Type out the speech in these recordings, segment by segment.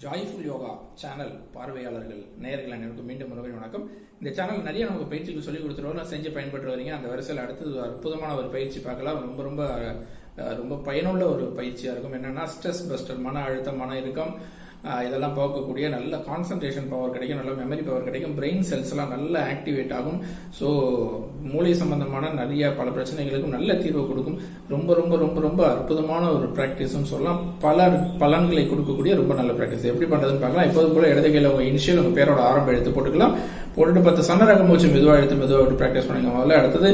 Joyful yoga channel பார்வையாளர்கள் நேயர்கள் அனைவருக்கும் மீண்டும் ஒரு வணக்கம். இந்த சேனல் நிறைய நமக்கு பயிற்சிகள் சொல்லி கொடுத்துருவோம், செஞ்சு பயன்பட்டு வரீங்க. அந்த வரிசையில் அடுத்தது அற்புதமான ஒரு பயிற்சி பார்க்கலாம். ரொம்ப பயனுள்ள ஒரு பயிற்சியா இருக்கும். என்னன்னா ஸ்ட்ரெஸ் பஸ்டர், மன அழுத்தம், மன இறுக்கம் இதெல்லாம் போக்கக்கூடிய நல்ல கான்சன்ட்ரேஷன் பவர் கிடைக்கும், நல்ல மெமரி பவர் கிடைக்கும், பிரெயின் செல்ஸ் எல்லாம் நல்லா ஆக்டிவேட் ஆகும். ஸோ மூளை சம்பந்தமான நிறைய பல பிரச்சனைகளுக்கும் நல்ல தீர்வு கொடுக்கும். ரொம்ப ரொம்ப ரொம்ப ரொம்ப அற்புதமான ஒரு பிராக்டிஸ்ன்னு சொல்லலாம். பல பலன்களை கொடுக்கக்கூடிய ரொம்ப நல்ல பிராக்டிஸ். எப்படி பண்றதுன்னு பார்க்கலாம். இப்போது போல இடது கையில உங்க இனிஷியல் உங்க பேரோட ஆரம்ப எழுத்து போட்டுக்கலாம். போட்டுட்டு 10 சன்னரக மூச்சு மெதுவாக எடுத்து மெதுவாக விட்டு பிராக்டிஸ் பண்ணுங்க. முதல்ல அடுத்தது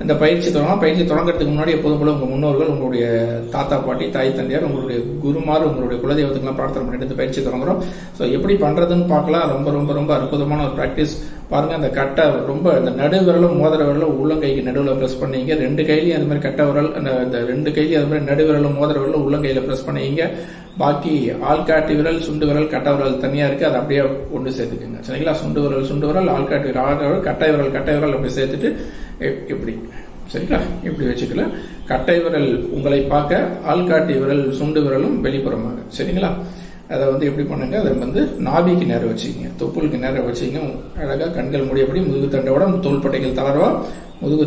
இந்த பயிற்சி தொடங்கலாம். பயிற்சி தொடங்கிறதுக்கு முன்னாடி எப்போதும் போல உங்க முன்னோர்கள், உங்களுடைய தாத்தா பாட்டி, தாய் தந்தையார், உங்களுடைய குருமார், உங்களுடைய குலதெய்வத்துக்கெல்லாம் பிரார்த்தனை பண்ணிட்டு இந்த பயிற்சி தொடங்குறோம். ஸோ எப்படி பண்றதுன்னு பார்க்கலாம். ரொம்ப ரொம்ப ரொம்ப அற்புதமான ஒரு பிராக்டிஸ் பாருங்க. அந்த கட்டை ரொம்ப இந்த நடு விரலும் மோதிர விரலும் உள்ளங்கைக்கு நடுவில் பிரஸ் பண்ணீங்க. 2 கையிலையும் அது மாதிரி கட்டை விரல், அந்த 2 கையிலையும் அது மாதிரி நடு விரலும் மோதிர விரலும் உள்ளங்கையில பிரஸ் பண்ணீங்க. பாக்கி ஆள்காட்டி விரல், சுண்டு விரல், கட்டை விரல் தனியா இருக்கு, அதை அப்படியே கொண்டு சேர்த்துக்குங்க. சரிங்களா? சுண்டு விரல், ஆள்காட்டி விரல், கட்டை விரல் அப்படி சேர்த்துட்டு இப்படி, சரிங்களா? இப்படி வச்சுக்கல. கட்டை விரல் உங்களை பார்க்க, ஆள்காட்டி விரல், சுண்டு விரலும் வெளிப்புறமாக. சரிங்களா? அதை எப்படி பண்ணுங்க, அதை நாபிக்கு நேரம் வச்சுக்கீங்க, தொப்புளுக்கு நேரம் வச்சுக்கீங்க. அழகா கண்கள் முடியபடி, முதுகு தண்டோட தோள்பட்டைகள் தளர்வா, முதுகு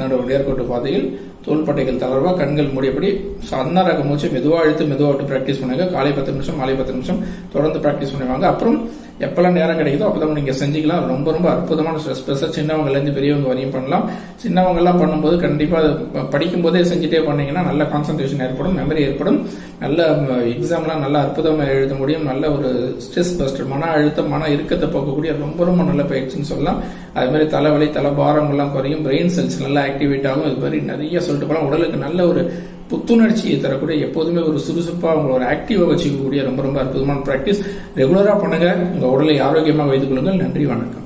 தண்டோட நேர்கோட்டு பாதையில் தோள்பட்டைகள் தளர்வா, கண்கள் மூடியபடி சன்னரக மூச்சு மெதுவா இழுத்து மெதுவா விட்டு பிராக்டிஸ் பண்ணுங்க. காலை 10 நிமிஷம், மாலை 10 நிமிஷம் தொடர்ந்து பிராக்டிஸ் பண்ணுவாங்க. அப்புறம் எப்பெல்லாம் நேரம் கிடைக்குதோ அப்பதான் நீங்க செஞ்சுக்கலாம். ரொம்ப ரொம்ப அற்புதமான ஸ்ட்ரெஸ். சின்னவங்கல இருந்து பெரியவங்க வரையும் பண்ணலாம். சின்னவங்க எல்லாம் பண்ணும்போது கண்டிப்பா படிக்கும் போதே செஞ்சுட்டே பண்ணீங்கன்னா நல்ல கான்சன்ட்ரேஷன் ஏற்படும், மெமரி ஏற்படும், நல்ல எக்ஸாம்லாம் நல்ல அற்புதமா எழுத முடியும். நல்ல ஒரு ஸ்ட்ரெஸ் பஸ்டர், மன அழுத்தம், மன இறுக்கத்தை போக்கக்கூடிய ரொம்ப ரொம்ப நல்ல பயிற்சின்னு சொல்லலாம். அது மாதிரி தலைவலி, தலைபாரம் எல்லாம் குறையும், பிரெயின் செல்ஸ் நல்லா ஆக்டிவேட் ஆகும். இது மாதிரி நிறைய சொல்லிட்டு போலாம். உடலுக்கு நல்ல ஒரு புத்துணர்ச்சியை தரக்கூடிய, எப்போதுமே ஒரு சுறுசுறுப்பா உங்களை ஒரு ஆக்டிவா வச்சுக்கக்கூடிய ரொம்ப ரொம்ப அற்புதமான பிராக்டிஸ். ரெகுலரா பண்ணுங்க. உங்க உடலை ஆரோக்கியமாக வைத்துக் கொள்ளுங்கள். நன்றி, வணக்கம்.